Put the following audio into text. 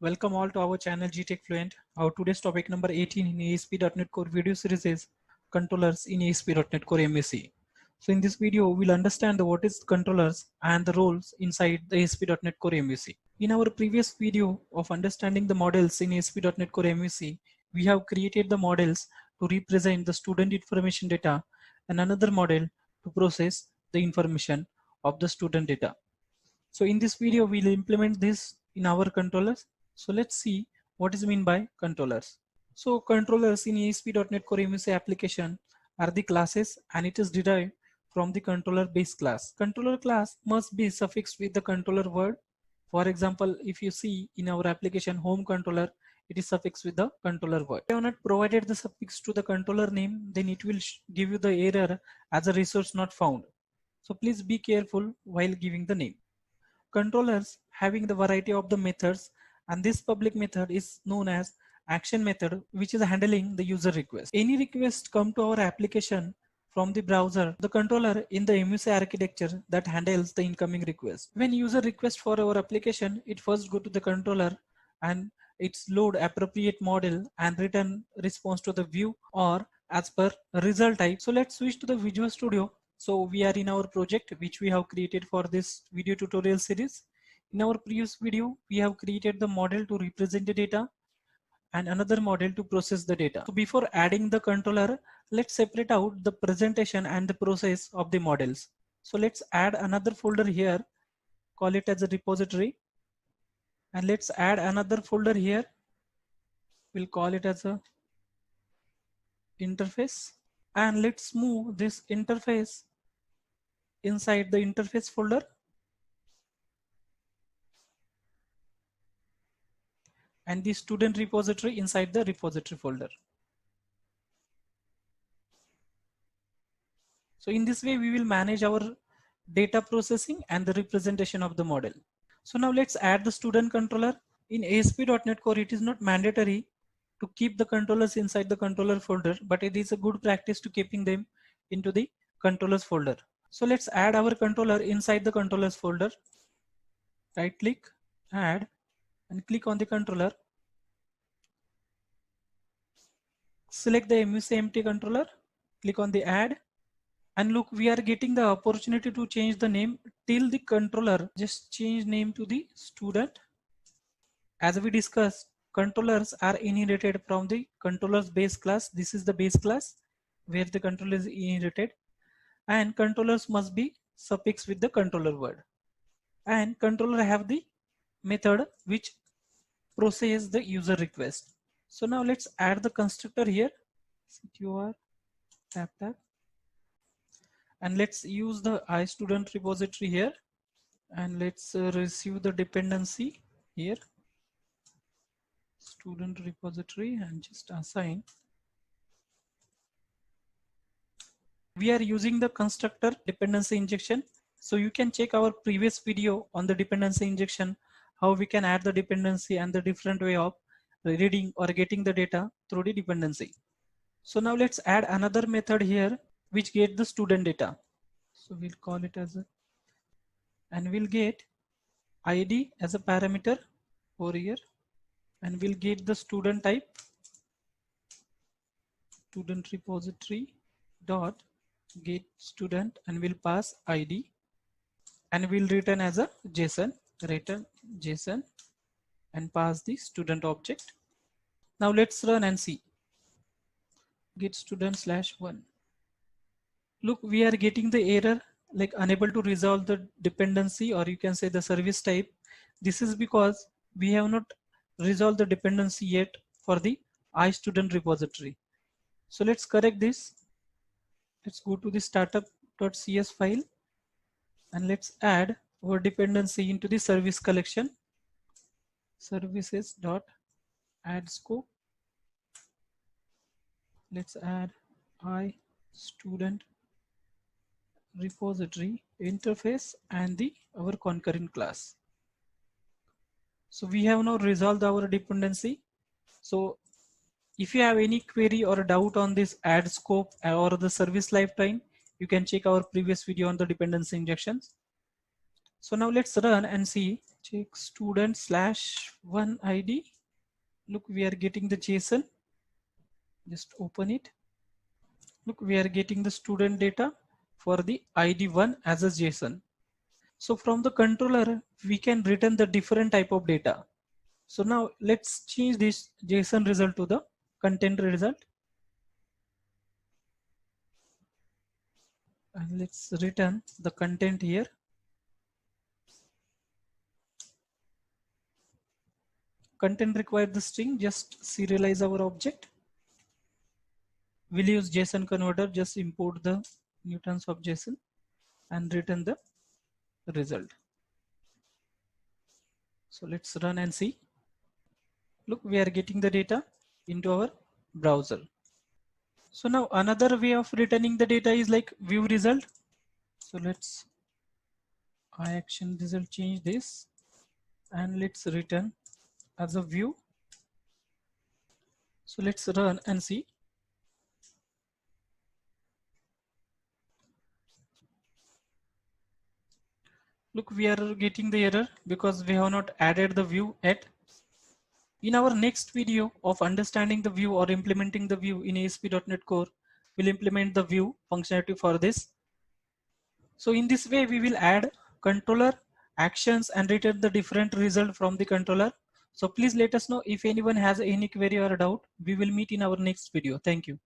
Welcome all to our channel GTech Fluent. Our today's topic number 18 in ASP.NET Core video series is controllers in ASP.NET Core MVC. So in this video, we'll understand what is controllers and the roles inside the ASP.NET Core MVC. In our previous video of understanding the models in ASP.NET Core MVC, we have created the models to represent the student information data and another model to process the information of the student data. So in this video, we'll implement this in our controllers. So let's see what is meant by controllers. So controllers in ASP.NET Core MVC application are the classes and it is derived from the controller base class. Controller class must be suffixed with the controller word. For example, if you see in our application home controller, it is suffixed with the controller word. If you have not provided the suffix to the controller name, then it will give you the error as a resource not found. So please be careful while giving the name. Controllers having the variety of the methods, and this public method is known as action method, which is handling the user request. Any request come to our application from the browser, the controller in the MVC architecture that handles the incoming request. When user request for our application, it first go to the controller and it's load appropriate model and return response to the view or as per result type. So let's switch to the Visual Studio. So we are in our project which we have created for this video tutorial series. In our previous video, we have created the model to represent the data and another model to process the data. So before adding the controller, let's separate out the presentation and the process of the models. So let's add another folder here, call it as a repository. And let's add another folder here. We'll call it as a interface. And let's move this interface inside the interface folder. And the student repository inside the repository folder. So in this way, we will manage our data processing and the representation of the model. So now let's add the student controller. In ASP.NET Core, it is not mandatory to keep the controllers inside the controller folder, but it is a good practice to keeping them into the controllers folder. So let's add our controller inside the controllers folder. Right click, add, and click on the controller. Select the MVC empty controller, click on the add, and look, we are getting the opportunity to change the name till the controller. Just change name to the student. As we discussed, controllers are inherited from the controllers base class. This is the base class where the controller is inherited, and controllers must be suffixed with the controller word. And controller have the method which process the user request. So now let's add the constructor here. Secure tap. And let's use the iStudent repository here. And let's receive the dependency here. Student repository and just assign. We are using the constructor dependency injection. So you can check our previous video on the dependency injection, how we can add the dependency and the different way of reading or getting the data through the dependency. So now let's add another method here which get the student data. So we'll call it as a, and we'll get ID as a parameter over here, and we'll get the student type, student repository dot get student, and we'll pass ID, and we'll return as a JSON, return JSON, and pass the student object. Now let's run and see. Get student /1. Look, we are getting the error like unable to resolve the dependency, or you can say the service type. This is because we have not resolved the dependency yet for the iStudent repository. So let's correct this. Let's go to the startup.cs file and let's add our dependency into the service collection. Services.add scope. Let's add iStudent repository interface and our concurrent class. So we have now resolved our dependency. So if you have any query or doubt on this add scope or the service lifetime, you can check our previous video on the dependency injections. So now let's run and see Check student slash one ID. Look, we are getting the JSON. Just open it. Look, we are getting the student data for the ID1 as a JSON. So from the controller, we can return the different type of data. So now let's change this JSON result to the content result. And let's return the content here. Content require the string, just serialize our object. We'll use JSON converter, just import the newtons of JSON and return the result. So let's run and see. Look, we are getting the data into our browser. So now another way of returning the data is like view result. So let's action result, change this and let's return as a view. So let's run and see. Look, we are getting the error because we have not added the view yet. In our next video of understanding the view or implementing the view in ASP.NET Core, we'll implement the view functionality for this. So in this way, we will add controller actions and return the different result from the controller. So please let us know if anyone has any query or doubt. We will meet in our next video. Thank you.